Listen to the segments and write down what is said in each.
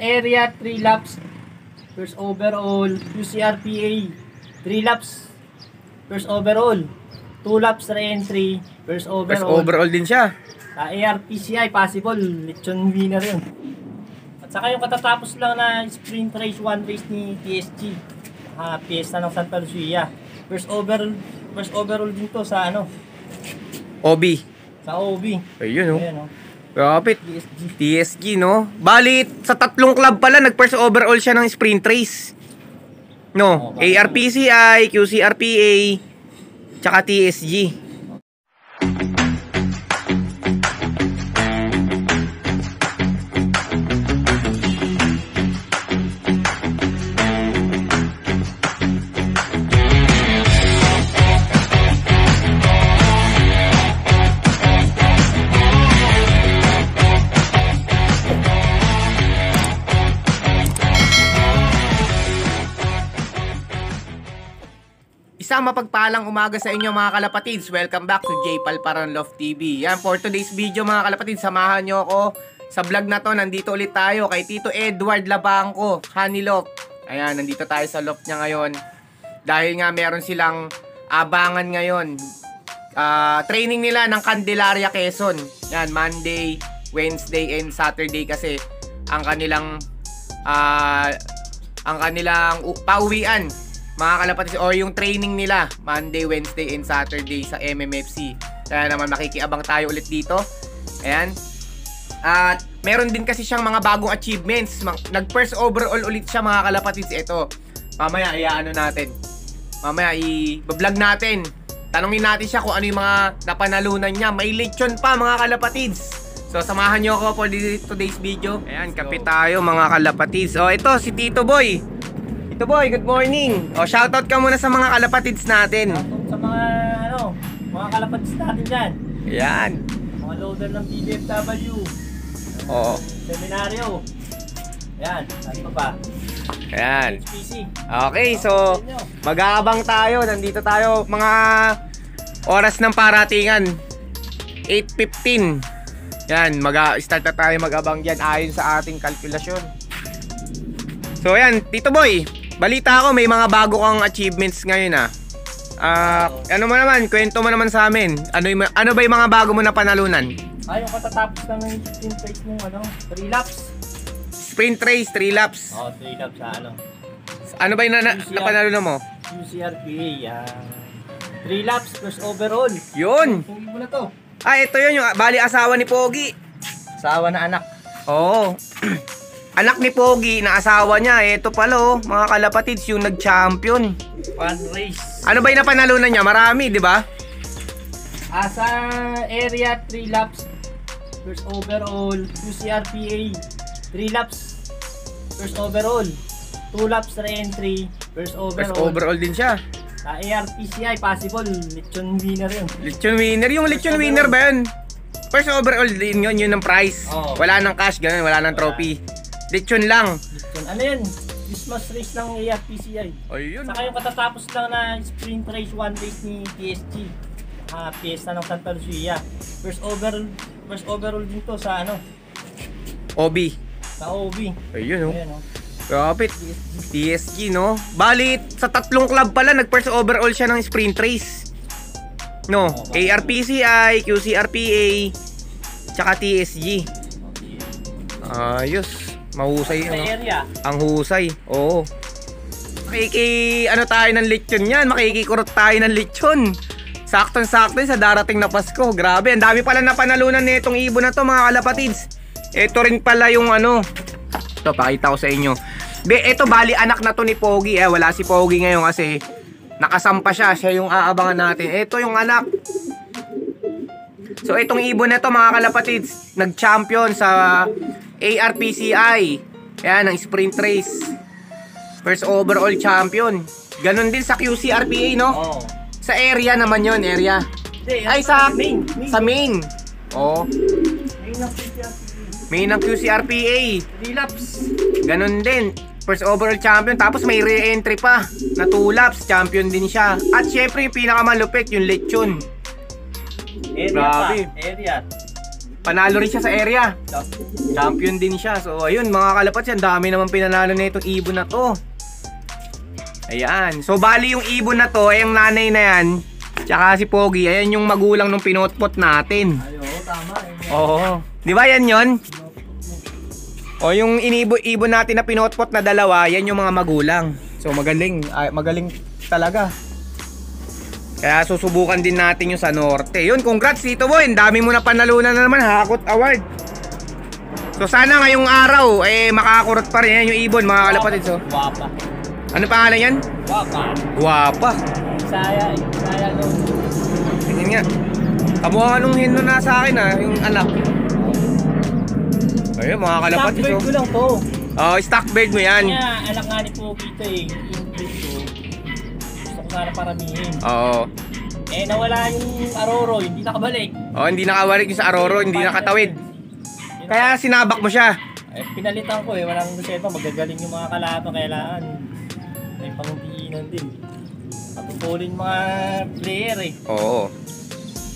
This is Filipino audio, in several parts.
area 3 laps. First overall. QCRPA 3 laps. First overall. 2 laps re-entry. First overall. First overall din siya. Sa ARPCI, possible. Lechon winner yun. At saka yung katatapos lang na sprint race, 1 race ni TSG. Fiesta ng Santa Lucia. First overall din to sa ano? OB. Sa OB. Ayun, oh. Ayan, oh. Kapit. TSG. TSG, no? Balit, sa 3 club pala, nag-first overall siya ng sprint race. No? ARPCI, QCRPA, tsaka TSG. Isang mapagpalang umaga sa inyo mga kalapatids. Welcome back to J-Pal Paranlof TV. Yan, for today's video mga kalapatids, samahan nyo ako sa vlog na to. Nandito ulit tayo kay Tito Edward Labangco, Honeyloft. Ayan, nandito tayo sa loft niya ngayon. Dahil nga meron silang abangan ngayon. Training nila ng Candelaria, Quezon. Yan, Monday, Wednesday, and Saturday kasi ang kanilang pauwian. Mga kalapatids, o yung training nila Monday, Wednesday, and Saturday sa MMFC. Kaya naman makikiabang tayo ulit dito. Ayan. At meron din kasi siyang mga bagong achievements. Nag first overall ulit siya mga kalapatids. Ito, mamaya iaano natin. Mamaya i-vlog natin. Tanungin natin siya kung ano yung mga napanalunan niya. May lechon pa mga kalapatids. So samahan nyo ako for today's video. Ayan, kapit tayo mga kalapatids. O ito si Tito Boy. Tito Boy, good morning. O, shoutout ka muna sa mga kalapatids natin. Shoutout sa mga kalapatids natin dyan. Ayan. Mga loader ng PBFW. Oo. Seminaryo. Ayan, ano pa ba? Ayan. HPC. Okay, so mag-aabang tayo. Nandito tayo mga oras ng paratingan. 8:15. Yan, mag-start na tayo mag-abang dyan ayon sa ating kalkulasyon. So ayan, Tito Boy, balita ako may mga bago kang achievements ngayon ano mo naman, kwento mo naman sa amin. Ano ba yung mga bago mo na panalunan? Yung katatapos lang ng sprint race nung 3 laps. Sprint race, 3 laps. 3 laps sa ano. Ano ba yung napanalunan mo? QCRPA, 3 laps plus overall. Yun! Hindi mo na to. Ito yun, yung bali asawa ni Pogi. Asawa na anak. Oo. Anak ni Pogi na asawa niya. Ito pala mga kalapatids, yung nag-champion. One race. Ano ba yung napanalunan niya? Marami, di ba? Sa area 3 laps first overall. QCRPA 3 laps first overall. 2 laps re-entry first overall. First overall din siya. Sa ARPCI, possible. Lechon winner yun. Lechon winner? Yung lechon winner ba yun? First overall din yun ng prize. Wala nang cash, ganun, wala nang trophy. Lechon lang. Lechon. Ano yun? Christmas race ng ARPCI. Ayun. Saka yung katatapos lang na sprint race, 1 race ni TSG. Fiesta ng Santa Lucia. First overall din to sa ano? OB. Sa OB. Ayun, Ayan, Kapit. TSG, no? Balit, sa 3 club pala, nag-first overall siya ng sprint race. No? ARPCI, QCRPA, tsaka TSG. Ayos. Mahusay, ang husay. Oo. Tayo ng lechon yan. Makikikurot tayo ng lechon. Saktong-sakto sa darating na Pasko. Grabe, ang dami pala na panalunan nitong ibon na to mga kalapatids. Ito rin pala yung ito, pakita ko sa inyo. Ito bali anak na to ni Pogi. Wala si Pogi ngayon kasi nakasampa siya. Siya yung aabangan natin. Ito yung anak. So itong ibon na to mga kalapatids, nag-champion sa ARPCI. Ayan, ang sprint race. First overall champion. Ganon din sa QCRPA, no? Sa area naman yon, area. Sa main. Sa main. Main ng QCRPA. 3 laps. Ganon din. First overall champion. Tapos may re-entry pa na 2 laps. Champion din siya. At syempre yung pinakamalupit, yung lechon. Area. panalo rin siya sa area. Champion din siya. So ayun mga kalapatids, ang dami naman pinanalo na itong ibon na to. Ayan. So bali yung ibon na to, ay yung nanay na yan, tsaka si Pogi, ayan yung magulang nung pinotpot natin. Ayo, tama. Oo. Di ba yan yun? O yung ibon natin na pinotpot na dalawa, yan yung mga magulang. So magaling, magaling talaga. Kaya susubukan din natin yung sa norte. Yun, congrats Tito Boy. Ang dami mo na panalunan na naman, Hakot Award. So sana ngayong araw, makakurot pa rin yan yung ibon mga kalapatids. So. Guwapa. Ano pangalan yan? Guwapa. Guwapa. Isaya no. Tingin nga. Kamukha nung hino na sa akin yung anak. Ayun mga kalapatids. Stock bird ko lang to. Stock bird mo yan. Kaya anak nga ni Pogi ito yung breed ko. Gusto ko sana paramihin. Oo. Nawala yung Aroro, hindi nakabalik. Hindi nakawalik yung sa Aroro, hindi nakatawid. Kaya sinabak mo siya. Pinalitan ko walang reserva, magagaling yung mga kalaban, kailangan may pangdiinan din. Patutulin mga player Oo.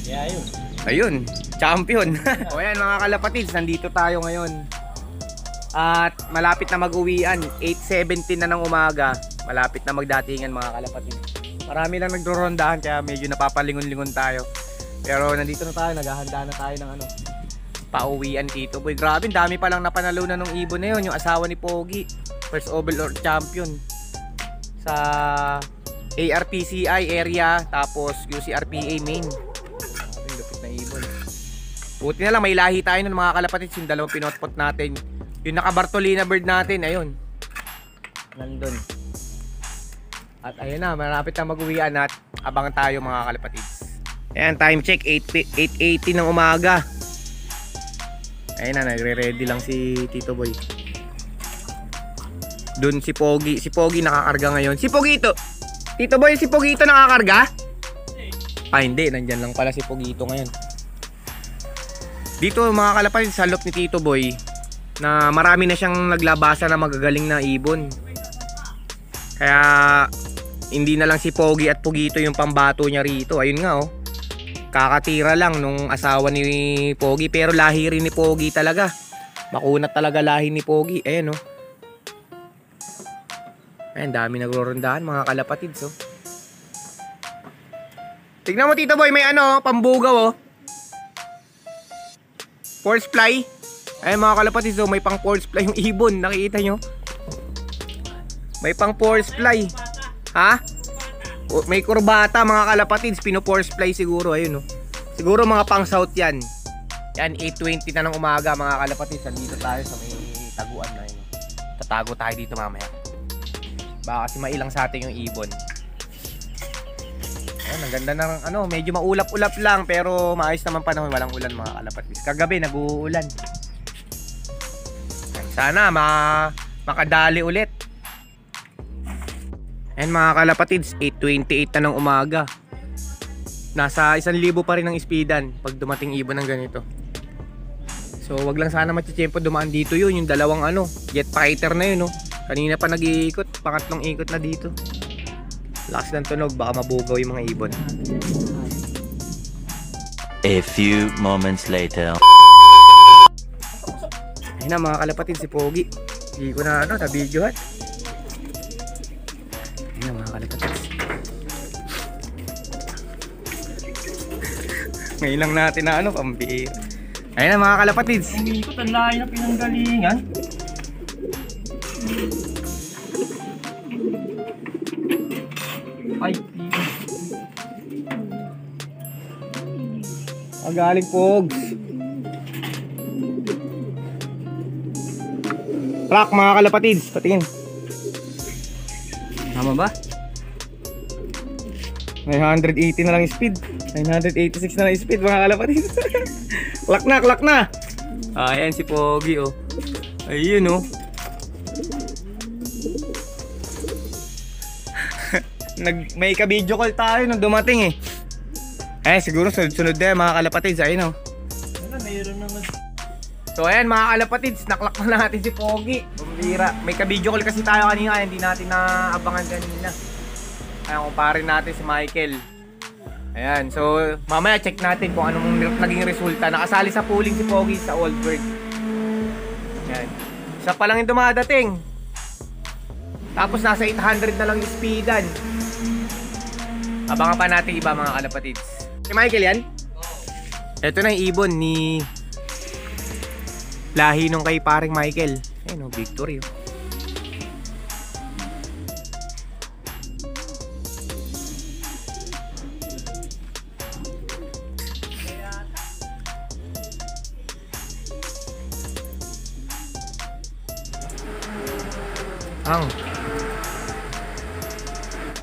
Kaya yun. Ayun, champion. O yan mga kalapatids, nandito tayo ngayon. At malapit na mag-uwian, 8:17 na ng umaga. Malapit na magdatingan mga kalapatids. Marami lang nagdorondahan kaya medyo napapalingon-lingon tayo. Pero nandito na tayo, naghahanda na tayo ng pauwian Tito Boy. Grabe, dami pa lang napanalunan ng ibon na yun. Yung asawa ni Pogi, first overall champion sa ARPCI area, tapos UCRPA main. Grabe, lupit na ibon. Buti na lang may lahi tayo nun mga kalapatids. Yung dalawang pinotpot natin, yung naka-Bartolina bird natin, ayun, nandun. At ayun na, malapit na mag-uwian at abangan tayo mga kalapatids. Ayan, time check, 8:80 ng umaga. Ayun na, nagre-ready lang si Tito Boy. Doon si Pogi. Si Pogi nakakarga ngayon. Si Pogito! Tito Boy, si Pogito nakakarga? Hindi. Nandyan lang pala si Pogito ngayon. Dito mga kalapatids, sa loop ni Tito Boy, na marami na siyang naglabasa na magagaling na ibon. Kaya hindi na lang si Pogi at Pogito yung pambato niya rito. Ayun nga kakatira lang nung asawa ni Pogi, pero lahi rin ni Pogi talaga. Makunat talaga lahi ni Pogi. Ayan Ayan, dami nagrorondahan mga kalapatids Tignan mo Tito Boy, may pambugaw force fly. Ayan mga kalapatids may pang force fly yung ibon. Nakikita nyo? May pang force fly. Ha? May kurbata mga kalapatids, pino-force fly siguro. Ayun siguro mga pang south yan. Yan, 8:20 na ng umaga mga kalapatids. Nandito tayo sa may taguan na yun. Tatago tayo dito mamaya. Baka kasi mailang sa atin yung ibon. Ayan, ang ganda ng medyo maulap-ulap lang, pero maayos naman panahon, walang ulan mga kalapatids. Kagabi nag-uulan. Sana makadali ulit. And mga kalapatids, 8:28 na ng umaga. Nasa 1,000 pa rin ang speedan pag dumating ibon ng ganito. So wag lang sana matitiyempo dumaan dito yun. Yung dalawang jet fighter na yun Kanina pa nag-iikot, pangatlong ikot na dito. Lakas ng tunog, baka mabugaw yung mga ibon. A few moments later. Ayun na mga kalapatids, si Pogi. Hindi ko na na-videohan. Ayun na mga kalapatids. Ngayon lang natin na pambihira. Ayun na mga kalapatids. Umikot, ang lahi na pinanggalingan. Ay, ang galing Pogs. Rock mga kalapatids, patingin. Tama ba? 980 na lang speed. 986 na lang speed mga kalapatids. Klak na. Ayan si Pogi Ayun may ka-video call tayo nung dumating siguro sunod na mga kalapatids. Ayun mayroon naman. So ayan mga kalapatids, naklak na natin si Pogi. Bumbira. May ka-video call kasi tayo kanina, hindi natin naabangan kanina. Ayan, kumparin natin si Michael. Ayan, so mamaya check natin kung anong naging resulta. Nakasali sa pooling si Pogi sa Old Bird. Ayan. Isa pa lang yung dumadating. Tapos nasa 800 na lang yung speedan. Abangan pa natin iba mga kalapatids. Si Michael yan? Ito na yung ibon ni lahi nung kay paring Michael. Ayun o, victory. Ang.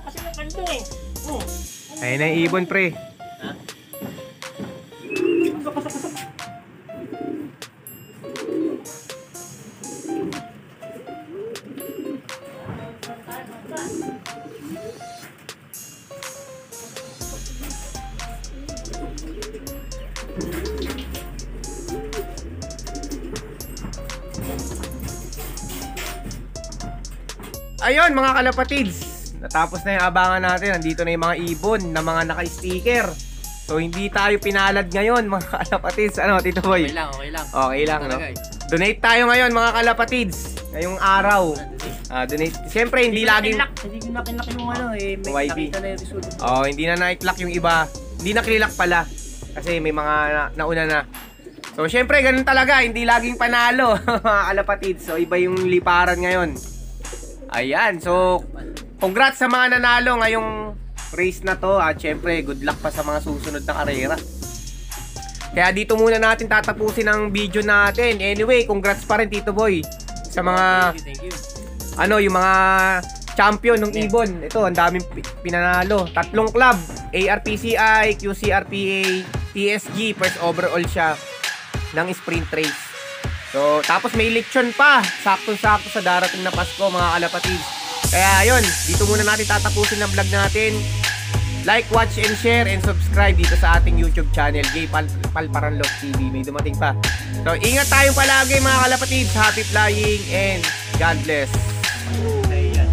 Kasi nagkandong eh. Ayun na yung ibon, pre. Ayun mga kalapatids, natapos na yung abangan natin. Nandito na yung mga ibon na mga naka-sticker. So hindi tayo pinalad ngayon mga kalapatids. Ano Tito Boy? Okay lang, okay lang. Okay lang, no? Donate tayo ngayon mga kalapatids. Ngayong araw. Donate. Siyempre hindi laging Hindi ko nakinak yung ano eh. May YB. nakita na yung result. hindi na na-click yung iba. Hindi na click pala. Kasi may mga nauna na. So siyempre ganun talaga, hindi laging panalo mga kalapatids. So iba yung liparan ngayon. Ayan, so congrats sa mga nanalo ngayong race na to. At syempre, good luck pa sa mga susunod na karera. Kaya dito muna natin tatapusin ang video natin. Anyway, congrats pa rin Tito Boy sa mga Thank you. yung mga champion ng ibon. Ito, ang daming pinanalo. 3 club, ARPCI, QCRPA, TSG, first overall siya ng sprint race. So, tapos may election pa. Sakto-sakto sa darating na Pasko, mga kalapatids. Kaya, ayun. Dito muna natin tatapusin ang vlog natin. Like, watch, and share, and subscribe dito sa ating YouTube channel, J. Palparanloc TV. May dumating pa. So, ingat tayo palagi, mga kalapatids. Happy flying, and God bless. Ayan.